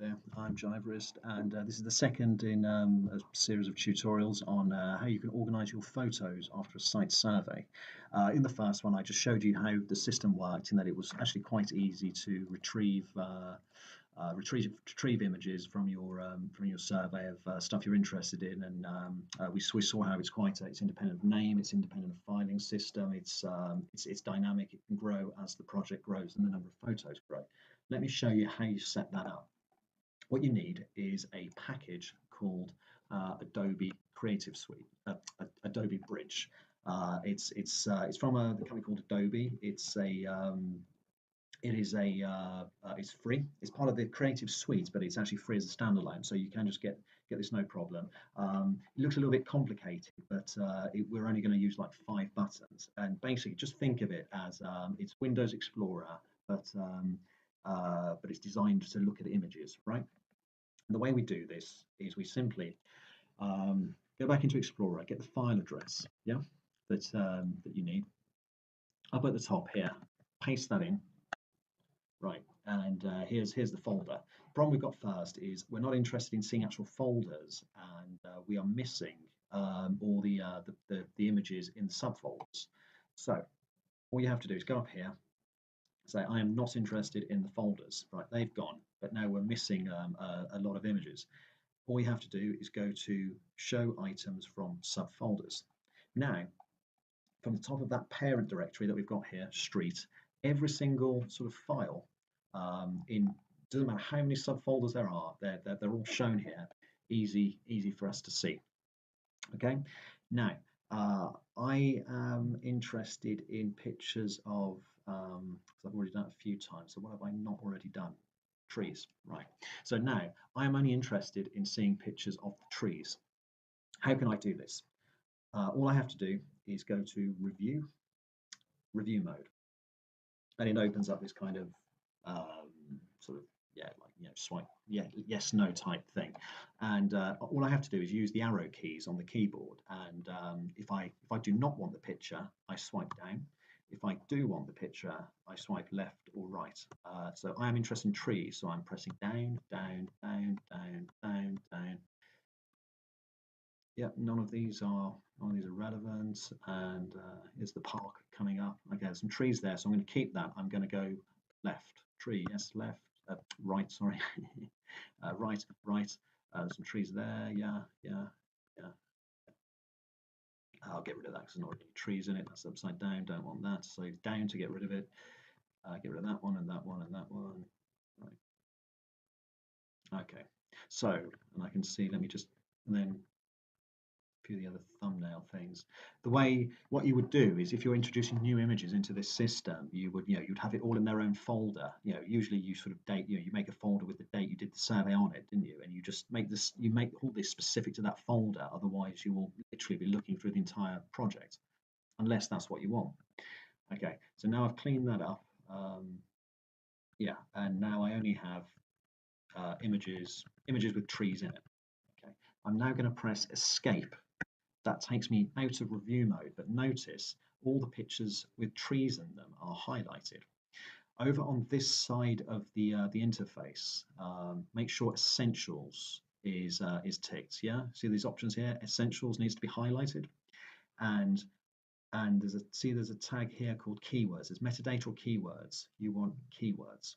There, I'm John Everest, and this is the second in a series of tutorials on how you can organize your photos after a site survey. In the first one, I just showed you how the system worked, and that it was actually quite easy to retrieve images from your survey of stuff you're interested in, and we saw how it's it's independent of name, it's independent of filing system, it's dynamic, it can grow as the project grows and the number of photos grow. Let me show you how you set that up. What you need is a package called Adobe Creative Suite, Adobe Bridge. It's from the company called Adobe. It's free. It's part of the Creative Suite, but it's actually free as a standalone, so you can just get this no problem. It looks a little bit complicated, but we're only going to use like 5 buttons, and basically just think of it as it's Windows Explorer, but it's designed to look at images, right? And the way we do this is we simply go back into Explorer, get the file address, yeah, that you need up at the top here, paste that in, right, and here's the folder. The problem we've got first is we're not interested in seeing actual folders, and we are missing all the images in the subfolders. So all you have to do is go up here, say I am not interested in the folders, right, they've gone, but now we're missing a lot of images. All we have to do is go to show items from subfolders. Now, from the top of that parent directory that we've got here, street, every single sort of file doesn't matter how many subfolders there are, they're all shown here, easy for us to see. Okay, now I am interested in pictures of, I've already done it a few times, so what have I not already done? Trees, right. So now I'm only interested in seeing pictures of the trees. How can I do this? All I have to do is go to review mode, and it opens up this kind of sort of, yeah, like, you know, swipe, yeah, yes no type thing, and all I have to do is use the arrow keys on the keyboard, and if I do not want the picture, I swipe down. If I do want the picture, I swipe left or right. So I am interested in trees, so I'm pressing down, down, down, down, down, down. Yep, none of these are relevant. And here's the park coming up. Okay, there's some trees there, so I'm going to keep that. I'm going to go left, tree, yes, left, right, sorry, right, right. There's some trees there, yeah, yeah, yeah. I'll get rid of that because there's not really trees in it. That's upside down, don't want that. So down to get rid of it. Get rid of that one and that one and that one. Right. Okay. So, and I can see, let me just, and then a few of the other thumbnail things. What you would do is if you're introducing new images into this system, you'd have it all in their own folder. Usually you sort of date, you make a folder with the date you did the survey on it, didn't you? And you just make all this specific to that folder. Otherwise, you will literally be looking through the entire project, unless that's what you want. Okay, so now I've cleaned that up. Yeah, and now I only have images with trees in it. Okay, I'm now going to press escape. That takes me out of review mode, but notice all the pictures with trees in them are highlighted. Over on this side of the interface, make sure Essentials is ticked. Yeah, see these options here. Essentials needs to be highlighted, and there's a tag here called keywords. There's metadata or keywords. You want keywords.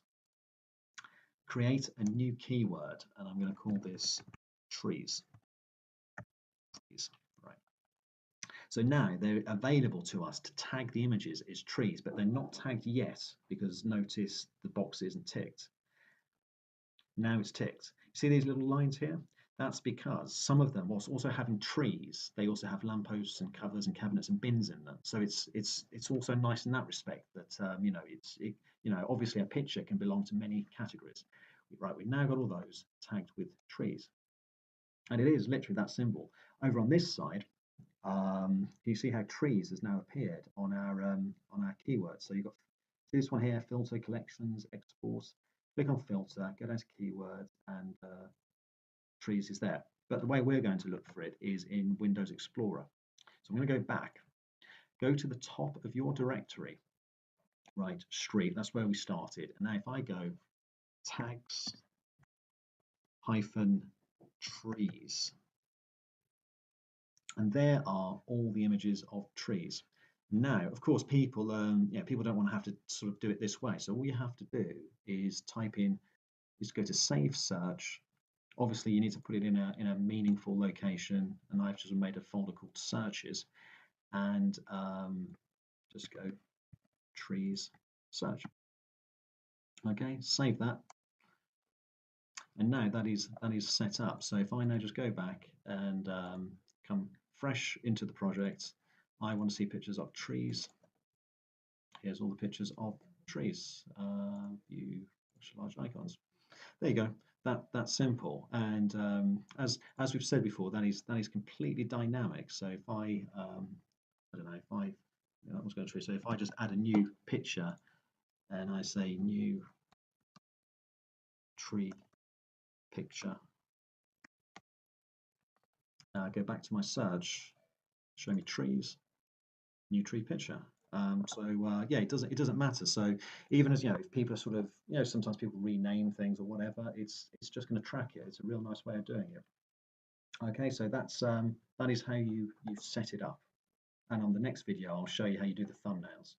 Create a new keyword, and I'm going to call this trees. Right. So now they're available to us to tag the images as trees, but they're not tagged yet because notice the box isn't ticked. Now it's ticked. See these little lines here? That's because some of them, whilst also having trees, they also have lampposts and covers and cabinets and bins in them. So it's also nice in that respect that obviously a picture can belong to many categories. Right, we've now got all those tagged with trees, and it is literally that simple. Over on this side, you see how trees has now appeared on our keywords. So you've got this one here, filter, collections, export. Click on filter, go down to keywords, and trees is there. But the way we're going to look for it is in Windows Explorer. So I'm going to go back, go to the top of your directory, right, street, that's where we started. And now if I go tags hyphen trees. And there are all the images of trees. Now, of course, people people don't want to have to sort of do it this way. So all you have to do is go to save search. Obviously, you need to put it in a meaningful location, and I've just made a folder called searches, and just go trees search. Okay, save that, and now that is set up. So if I now just go back and come fresh into the project, I want to see pictures of trees. Here's all the pictures of trees. View large icons. There you go. That's simple. And as we've said before, that is completely dynamic. So if I don't know, if I that was going true. So if I just add a new picture and I say new tree picture, go back to my search, show me trees, new tree picture. Yeah, it doesn't matter. So even as if people are sort of sometimes people rename things or whatever, it's just going to track it. It's a real nice way of doing it. Okay, so that is how you set it up. And on the next video, I'll show you how you do the thumbnails.